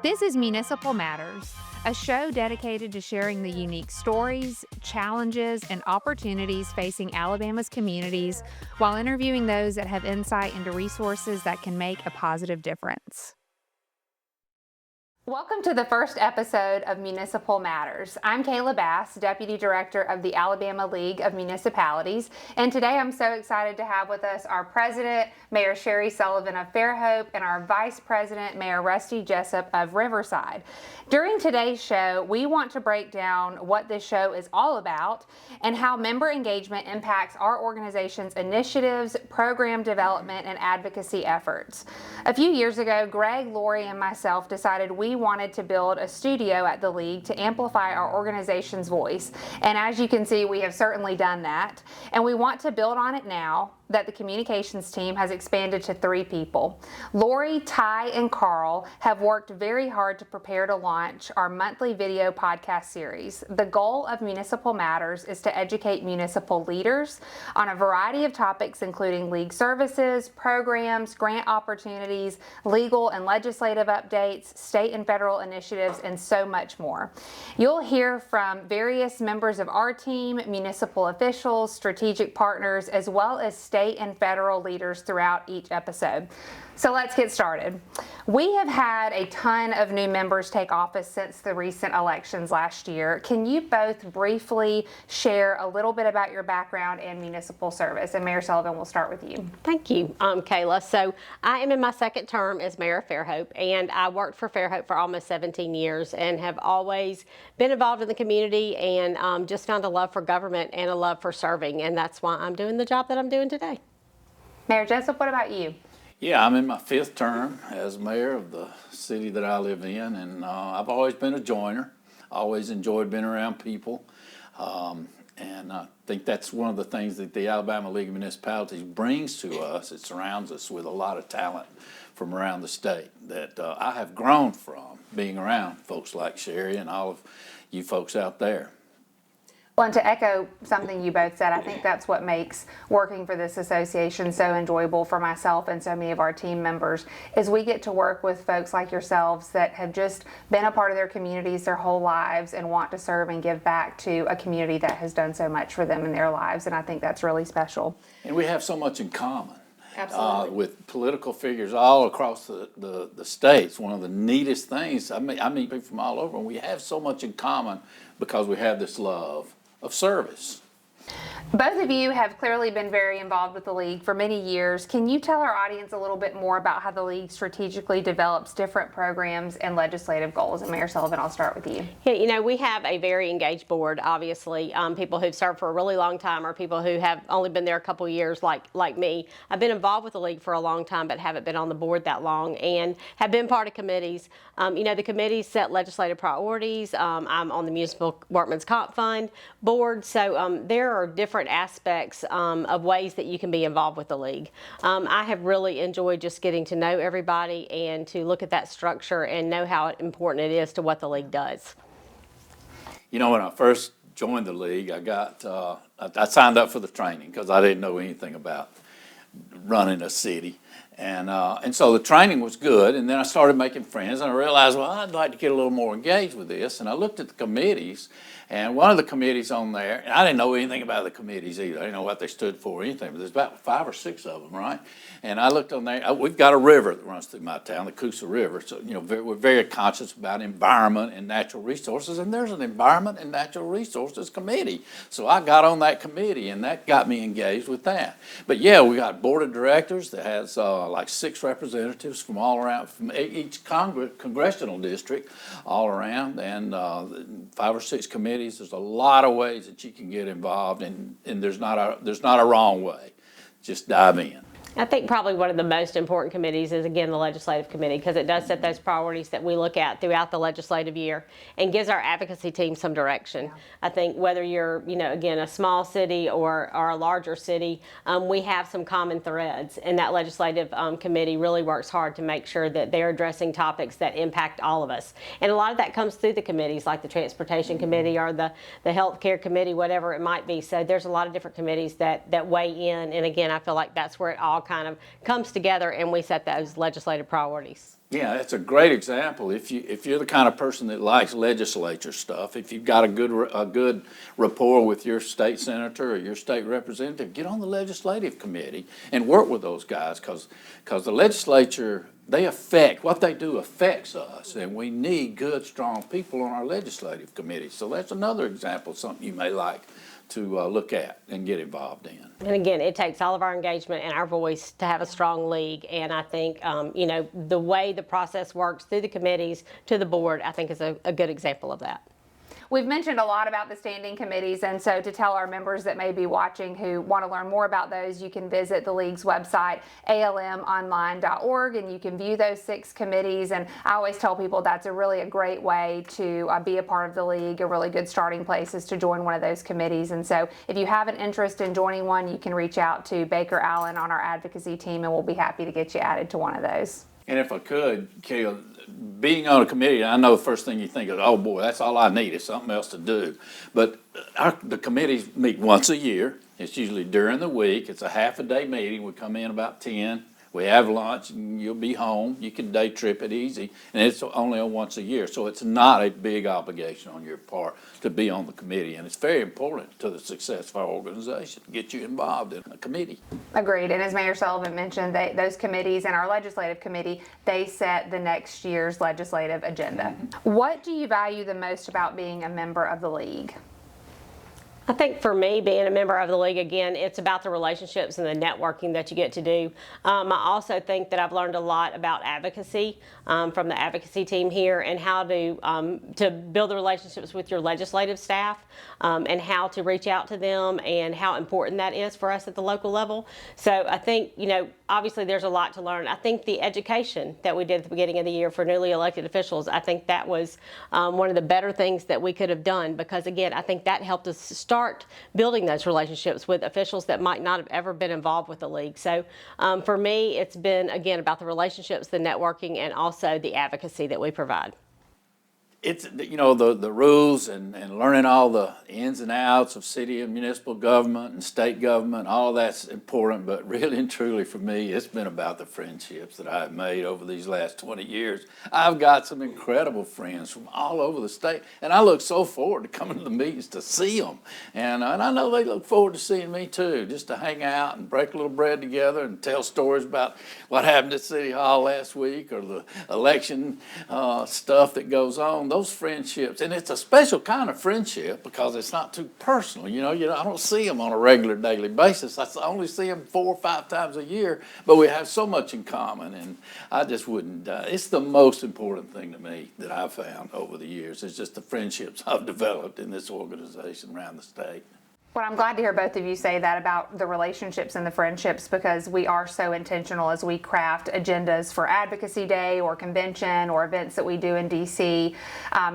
This is Municipal Matters, a show dedicated to sharing the unique stories, challenges, and opportunities facing Alabama's communities while interviewing those that have insight into resources that can make a positive difference. Welcome to the first episode of Municipal Matters. I'm Kayla Bass, Deputy Director of the Alabama League of Municipalities, and today I'm so excited to have with us our President, Mayor Sherry Sullivan of Fairhope, and our Vice President, Mayor Rusty Jessup of Riverside. During today's show, we want to break down what this show is all about and how member engagement impacts our organization's initiatives, program development, and advocacy efforts. A few years ago, Greg, Lori, and myself decided we wanted to build a studio at the League to amplify our organization's voice. And as you can see, we have certainly done that. And we want to build on it now that the communications team has expanded to 3 people. Lori, Ty, and Karl have worked very hard to prepare to launch our monthly video podcast series. The goal of Municipal Matters is to educate municipal leaders on a variety of topics, including league services, programs, grant opportunities, legal and legislative updates, state and federal initiatives, and so much more. You'll hear from various members of our team, municipal officials, strategic partners, as well as state and federal leaders throughout each episode. So let's get started. We have had a ton of new members take office since the recent elections last year. Can you both briefly share a little bit about your background and municipal service? And Mayor Sullivan, we'll start with you. Thank you, Kayla. So I am in my second term as Mayor of Fairhope, and I worked for Fairhope for almost 17 years and have always been involved in the community and just found a love for government and a love for serving, and that's why I'm doing the job that I'm doing today. Mayor Jessup, what about you? Yeah, I'm in my 5th term as mayor of the city that I live in, and I've always been a joiner. Always enjoyed being around people, and I think that's one of the things that the Alabama League of Municipalities brings to us. It surrounds us with a lot of talent from around the state that I have grown from being around folks like Sherry and all of you folks out there. Well, and to echo something you both said, I think that's what makes working for this association so enjoyable for myself and so many of our team members, is we get to work with folks like yourselves that have just been a part of their communities their whole lives and want to serve and give back to a community that has done so much for them in their lives, and I think that's really special. And we have so much in common. Absolutely. With political figures all across the states. One of the neatest things, I meet people from all over, and we have so much in common because we have this love of service. Both of you have clearly been very involved with the League for many years. Can you tell our audience a little bit more about how the League strategically develops different programs and legislative goals? And Mayor Sullivan, I'll start with you. Yeah, we have a very engaged board, obviously. People who've served for a really long time or people who have only been there a couple of years like me. I've been involved with the League for a long time but haven't been on the board that long and have been part of committees. The committees set legislative priorities. I'm on the Municipal Workmen's Comp Fund board, so there are different aspects of ways that you can be involved with the League. I have really enjoyed just getting to know everybody and to look at that structure and know how important it is to what the League does. You know, when I first joined the League, I signed up for the training because I didn't know anything about running a city. And so the training was good, and then I started making friends, and I realized, well, I'd like to get a little more engaged with this. And I looked at the committees, and one of the committees on there, and I didn't know anything about the committees either. I didn't know what they stood for or anything, but there's about 5 or 6 of them, right? And I looked on there. We've got a river that runs through my town, the Coosa River. So, we're very conscious about environment and natural resources, and there's an Environment and Natural Resources Committee. So I got on that committee, and that got me engaged with that. But yeah, we got board of directors that has like 6 representatives from all around, from each congressional district all around, and 5 or 6 committees. There's a lot of ways that you can get involved, and there's not a wrong way. Just dive in. I think probably one of the most important committees is, again, the legislative committee, because it does set those priorities that we look at throughout the legislative year and gives our advocacy team some direction. Yeah. I think whether you're, again, a small city or a larger city, we have some common threads, and that legislative committee really works hard to make sure that they're addressing topics that impact all of us. And a lot of that comes through the committees, like the Transportation Committee or the Health Care Committee, whatever it might be. So there's a lot of different committees that weigh in, and again, I feel like that's where it all kind of comes together and we set those legislative priorities. Yeah, it's a great example. If you're the kind of person that likes legislature stuff, if you've got a good rapport with your state senator or your state representative, get on the legislative committee and work with those guys, because the legislature, what they do affects us, and we need good, strong people on our legislative committee. So that's another example of something you may like to look at and get involved in. And again, it takes all of our engagement and our voice to have a strong league. And I think, the way the process works through the committees to the board, I think is a good example of that. We've mentioned a lot about the standing committees, and so to tell our members that may be watching who want to learn more about those, you can visit the League's website, almonline.org, and you can view those 6 committees. And I always tell people that's a great way to be a part of the League. A really good starting place is to join one of those committees. And so if you have an interest in joining one, you can reach out to Baker Allen on our advocacy team, and we'll be happy to get you added to one of those. And if I could, Kayla, being on a committee, I know the first thing you think is, oh boy, that's all I need is something else to do. But the committees meet once a year. It's usually during the week. It's a half-a-day meeting. We come in about 10. We have lunch, and you'll be home. You can day trip it easy, and it's only once a year. So it's not a big obligation on your part to be on the committee, and it's very important to the success of our organization to get you involved in a committee. Agreed. And as Mayor Sullivan mentioned, those committees and our legislative committee, they set the next year's legislative agenda. What do you value the most about being a member of the League? I think for me, being a member of the League, again, it's about the relationships and the networking that you get to do. I also think that I've learned a lot about advocacy from the advocacy team here, and how to build the relationships with your legislative staff, and how to reach out to them, and how important that is for us at the local level. So I think, obviously there's a lot to learn. I think the education that we did at the beginning of the year for newly elected officials, I think that was one of the better things that we could have done, because again, I think that helped us start building those relationships with officials that might not have ever been involved with the League. So for me, it's been, again, about the relationships, the networking, and also the advocacy that we provide. It's, the rules and learning all the ins and outs of city and municipal government and state government, all that's important, but really and truly for me, it's been about the friendships that I've made over these last 20 years. I've got some incredible friends from all over the state, and I look so forward to coming to the meetings to see them. And I know they look forward to seeing me too, just to hang out and break a little bread together and tell stories about what happened at City Hall last week, or the election stuff that goes on. Those friendships, and it's a special kind of friendship because it's not too personal. I don't see them on a regular daily basis. I only see them 4 or 5 times a year, but we have so much in common, and I just wouldn't. It's the most important thing to me that I've found over the years. It's just the friendships I've developed in this organization around the state. Well, I'm glad to hear both of you say that about the relationships and the friendships, because we are so intentional as we craft agendas for Advocacy Day or convention or events that we do in DC,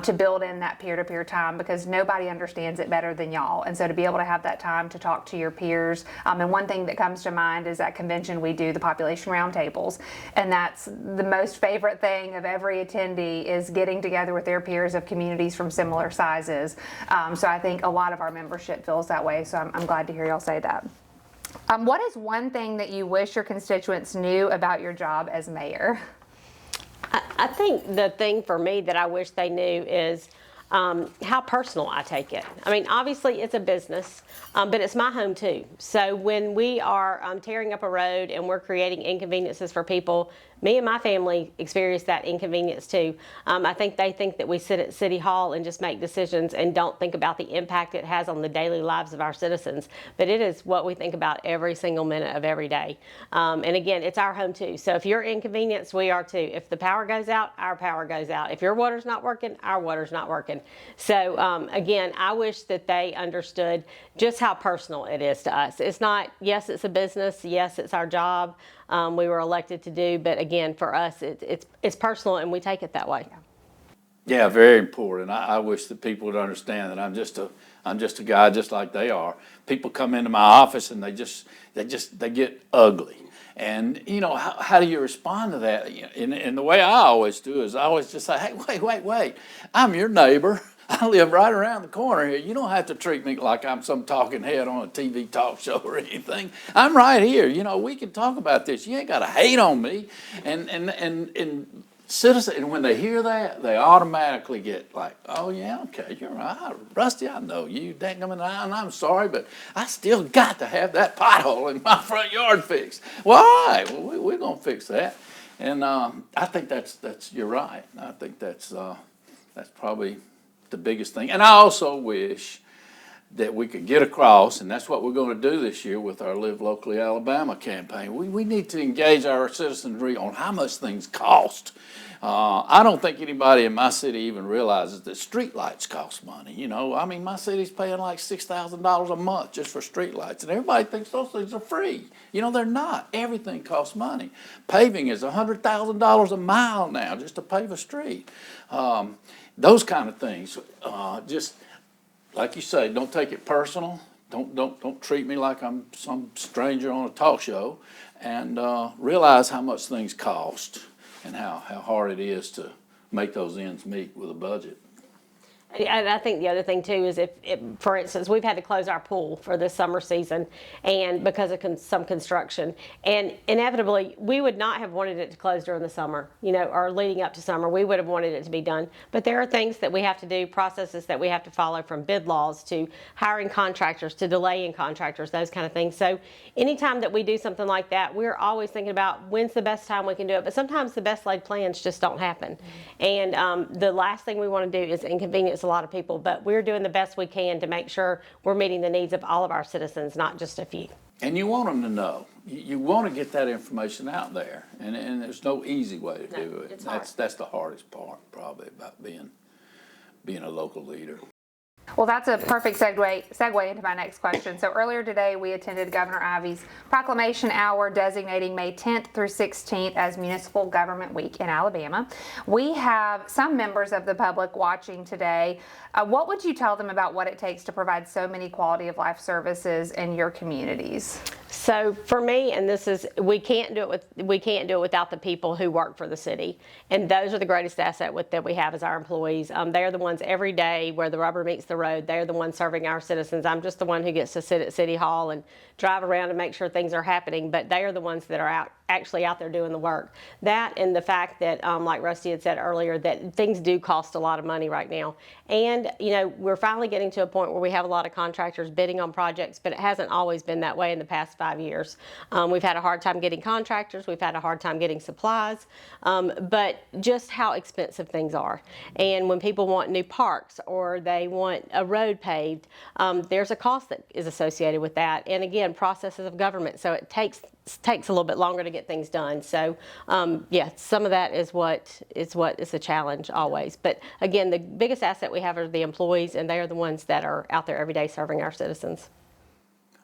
to build in that peer-to-peer time, because nobody understands it better than y'all. And so to be able to have that time to talk to your peers, and one thing that comes to mind is at convention we do the population roundtables, and that's the most favorite thing of every attendee, is getting together with their peers of communities from similar sizes. So I think a lot of our membership feels that way. So I'm glad to hear y'all say that. What is one thing that you wish your constituents knew about your job as mayor? I think the thing for me that I wish they knew is how personal I take it. I mean, obviously it's a business, but it's my home too. So when we are tearing up a road and we're creating inconveniences for people, me and my family experience that inconvenience too. I think they think that we sit at City Hall and just make decisions and don't think about the impact it has on the daily lives of our citizens. But it is what we think about every single minute of every day. And again, it's our home too. So if you're inconvenienced, we are too. If the power goes out, our power goes out. If your water's not working, our water's not working. So again, I wish that they understood just how personal it is to us. It's not, yes, it's a business. Yes, it's our job. We were elected to do, but again, for us, it's personal, and we take it that way. Yeah, very important. I wish that people would understand that I'm just a guy just like they are. People come into my office and they get ugly. And how do you respond to that? And the way I always do is I always just say, hey, wait, I'm your neighbor. I live right around the corner here. You don't have to treat me like I'm some talking head on a TV talk show or anything. I'm right here. We can talk about this. You ain't got to hate on me. And citizens, and when they hear that, they automatically get like, oh yeah, okay, you're right, Rusty, I know you, dadgummit, and I'm sorry, but I still got to have that pothole in my front yard fixed. Well, all right, well, we're gonna fix that, and I think that's you're right. I think that's probably the biggest thing, and I also wish that we could get across, and that's what we're going to do this year with our Live Locally Alabama campaign. We need to engage our citizenry on how much things cost. I don't think anybody in my city even realizes that street lights cost money. You know, I mean, my city's paying like $6,000 a month just for street lights, and everybody thinks those things are free. You know, they're not. Everything costs money. Paving is $100,000 a mile now just to pave a street. Those kind of things, just like you say, don't take it personal. Don't treat me like I'm some stranger on a talk show, and realize how much things cost and how hard it is to make those ends meet with a budget. And I think the other thing too is if for instance, we've had to close our pool for this summer season, and because of some construction, and inevitably we would not have wanted it to close during the summer, you know, or leading up to summer, we would have wanted it to be done. But there are things that we have to do, processes that we have to follow, from bid laws to hiring contractors to delaying contractors, those kind of things. So anytime that we do something like that, we're always thinking about when's the best time we can do it. But sometimes the best laid plans just don't happen. And the last thing we want to do is inconvenience a lot of people, but we're doing the best we can to make sure we're meeting the needs of all of our citizens, not just a few. And you want them to know. You want to get that information out there, and there's no easy way to do it. That's the hardest part, probably, about being a local leader. Well, that's a perfect segue into my next question. So earlier today, we attended Governor Ivey's proclamation hour designating May 10th through 16th as Municipal Government Week in Alabama. We have some members of the public watching today. What would you tell them about what it takes to provide so many quality of life services in your communities? So for me, and this is, we can't do it without the people who work for the city, and those are the greatest asset that we have as our employees. They are the ones every day where the rubber meets the road. They're the ones serving our citizens. I'm just the one who gets to sit at City Hall and drive around and make sure things are happening, but they are the ones that are actually out there doing the work. That, and the fact that, like Rusty had said earlier, that things do cost a lot of money right now. And, you know, we're finally getting to a point where we have a lot of contractors bidding on projects, but it hasn't always been that way in the past 5 years. We've had a hard time getting contractors. We've had a hard time getting supplies, but just how expensive things are. And when people want new parks or they want a road paved, there's a cost that is associated with that. And again, processes of government. So it takes a little bit longer to get things done. So yeah, some of that is what is a challenge always. But again, the biggest asset we have are the employees, and they are the ones that are out there every day serving our citizens.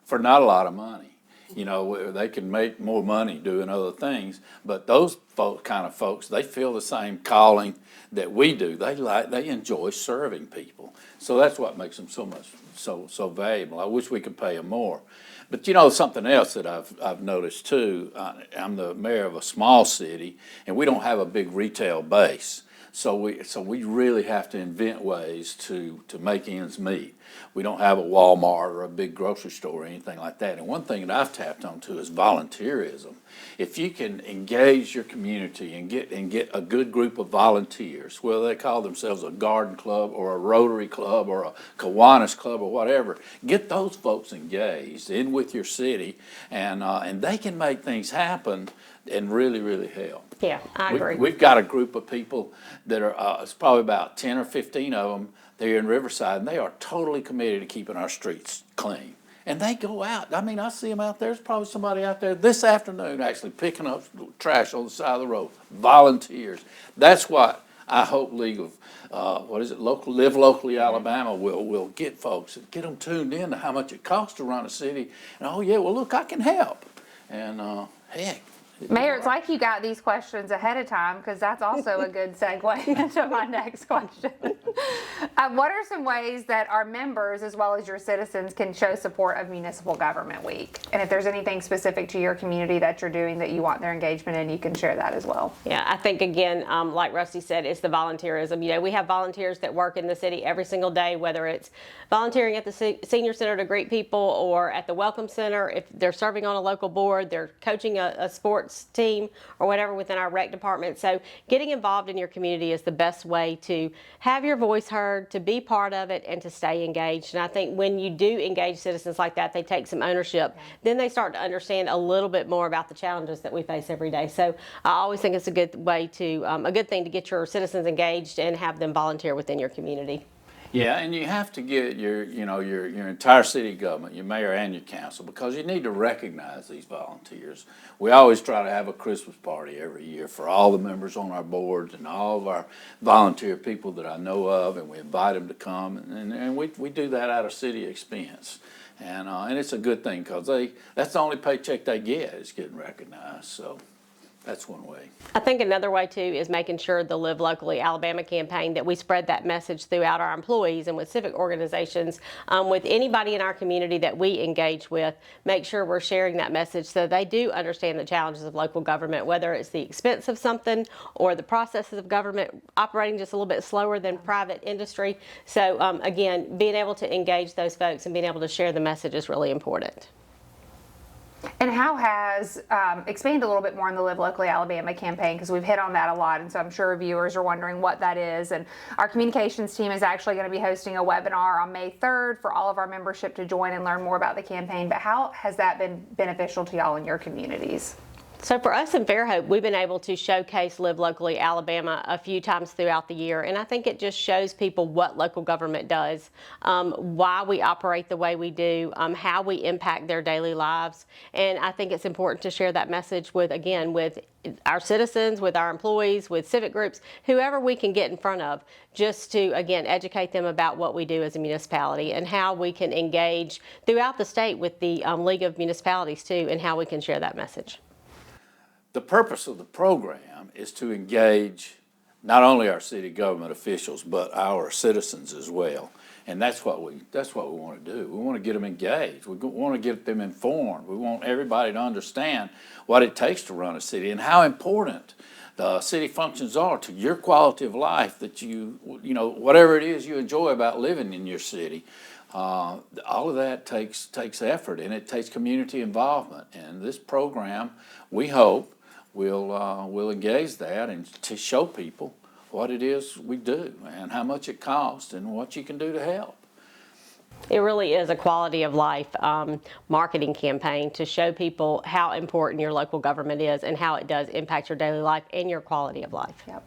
For not a lot of money. You know, they can make more money doing other things, but those kind of folks, they feel the same calling that we do. They enjoy serving people. So that's what makes them so valuable. I wish we could pay them more. But you know, something else that I've noticed too, I'm the mayor of a small city, and we don't have a big retail base. So we really have to invent ways to make ends meet. We don't have a Walmart or a big grocery store or anything like that. And one thing that I've tapped onto is volunteerism. If you can engage your community and get a good group of volunteers, whether they call themselves a garden club or a Rotary club or a Kiwanis club or whatever, get those folks engaged in with your city, and they can make things happen and really, really help. Yeah, I agree. We've got a group of people that are, it's probably about 10 or 15 of them. They're in Riverside, and they are totally committed to keeping our streets clean. And they go out. I mean, I see them out there. There's probably somebody out there this afternoon actually picking up trash on the side of the road. Volunteers. That's what I hope League of, Live Locally Alabama will get folks, get them tuned in to how much it costs to run a city. And, oh, yeah, well, look, I can help. And, heck. Mayor, it's like you got these questions ahead of time, because that's also a good segue into my next question. What are some ways that our members, as well as your citizens, can show support of Municipal Government Week? And if there's anything specific to your community that you're doing that you want their engagement in, you can share that as well. Yeah, I think again, like Rusty said, it's the volunteerism. You know, we have volunteers that work in the city every single day, whether it's volunteering at the senior center to greet people or at the welcome center. If they're serving on a local board, they're coaching a sports team or whatever within our rec department. So getting involved in your community is the best way to have your voice heard, to be part of it, and to stay engaged. And I think when you do engage citizens like that, they take some ownership. Then they start to understand a little bit more about the challenges that we face every day. So I always think it's a good way to, a good thing to get your citizens engaged and have them volunteer within your community. Yeah, and you have to get your entire city government, your mayor and your council, because you need to recognize these volunteers. We always try to have a Christmas party every year for all the members on our boards and all of our volunteer people that I know of, and we invite them to come, and we do that out of city expense. And it's a good thing because that's the only paycheck they get is getting recognized. So that's one way. I think another way too is making sure the Live Locally Alabama campaign that we spread that message throughout our employees and with civic organizations, with anybody in our community that we engage with, make sure we're sharing that message so they do understand the challenges of local government, whether it's the expense of something or the processes of government operating just a little bit slower than private industry. So again, being able to engage those folks and being able to share the message is really important. And how has, expand a little bit more on the Live Locally Alabama campaign, because we've hit on that a lot, and so I'm sure viewers are wondering what that is. And our communications team is actually going to be hosting a webinar on May 3rd for all of our membership to join and learn more about the campaign. But how has that been beneficial to y'all in your communities? So for us in Fairhope, we've been able to showcase Live Locally Alabama a few times throughout the year, and I think it just shows people what local government does, why we operate the way we do, how we impact their daily lives, and I think it's important to share that message with, again, with our citizens, with our employees, with civic groups, whoever we can get in front of, just to, again, educate them about what we do as a municipality and how we can engage throughout the state with the League of Municipalities too, and how we can share that message. The purpose of the program is to engage not only our city government officials, but our citizens as well. And that's what we want to do. We want to get them engaged. We want to get them informed. We want everybody to understand what it takes to run a city and how important the city functions are to your quality of life, that whatever it is you enjoy about living in your city. All of that takes effort, and it takes community involvement. And this program, we hope, will engage that and to show people what it is we do and how much it costs and what you can do to help. It really is a quality of life marketing campaign to show people how important your local government is and how it does impact your daily life and your quality of life. Yep.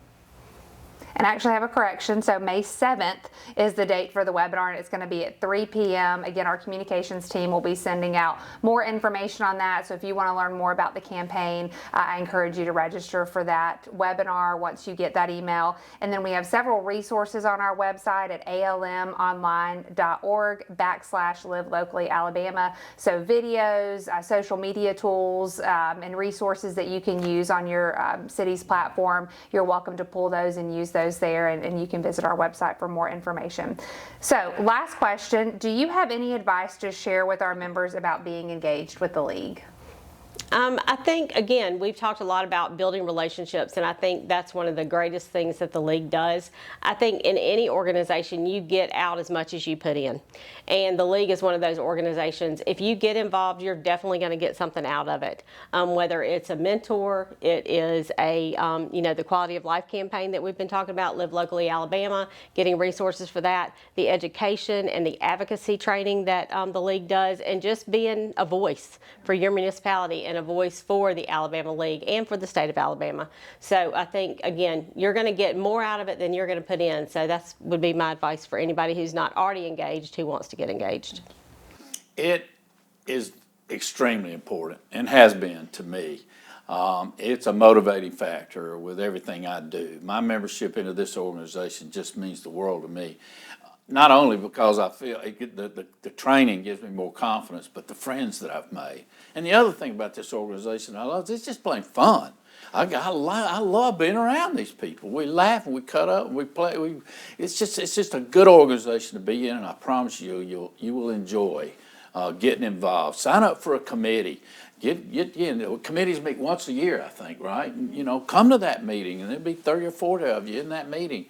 And I actually have a correction. So May 7th is the date for the webinar, and it's going to be at 3 p.m. Again, our communications team will be sending out more information on that. So if you want to learn more about the campaign, I encourage you to register for that webinar once you get that email. And then we have several resources on our website at almonline.org/Live Locally Alabama. So videos, social media tools, and resources that you can use on your city's platform. You're welcome to pull those and use those there, and you can visit our website for more information. So last question, do you have any advice to share with our members about being engaged with the league? I think, again, we've talked a lot about building relationships, and I think that's one of the greatest things that the league does. I think in any organization, you get out as much as you put in. And the league is one of those organizations. If you get involved, you're definitely going to get something out of it. Whether it's a mentor, it is a, the quality of life campaign that we've been talking about, Live Locally Alabama, getting resources for that, the education and the advocacy training that the league does, and just being a voice for your municipality and a voice for the Alabama League and for the state of Alabama. So I think, again, you're going to get more out of it than you're going to put in. So that would be my advice for anybody who's not already engaged, who wants to get engaged. It is extremely important and has been to me. It's a motivating factor with everything I do. My membership into this organization just means the world to me. Not only because I feel the training gives me more confidence, but the friends that I've made. And the other thing about this organization I love is it's just plain fun. I love being around these people. We laugh and we cut up and we play. It's just a good organization to be in, and I promise you will enjoy getting involved. Sign up for a committee. Get in. Committees meet once a year, I think, right? And, come to that meeting, and there'll be 30 or 40 of you in that meeting.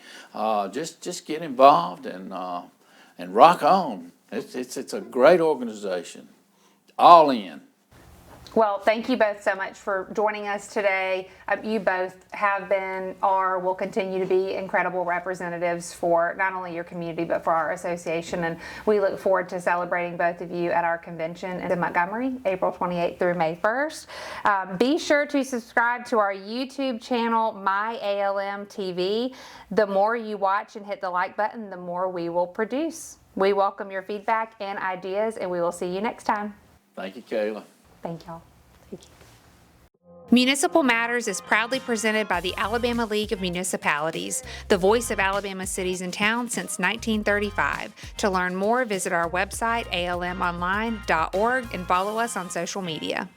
Just get involved and rock on. It's a great organization. All in. Well, thank you both so much for joining us today. You both have been, or will continue to be, incredible representatives for not only your community, but for our association. And we look forward to celebrating both of you at our convention in Montgomery, April 28th through May 1st. Be sure to subscribe to our YouTube channel, My ALM TV. The more you watch and hit the like button, the more we will produce. We welcome your feedback and ideas, and we will see you next time. Thank you, Kayla. Thank y'all. Thank you. Municipal Matters is proudly presented by the Alabama League of Municipalities, the voice of Alabama cities and towns since 1935. To learn more, visit our website, almonline.org, and follow us on social media.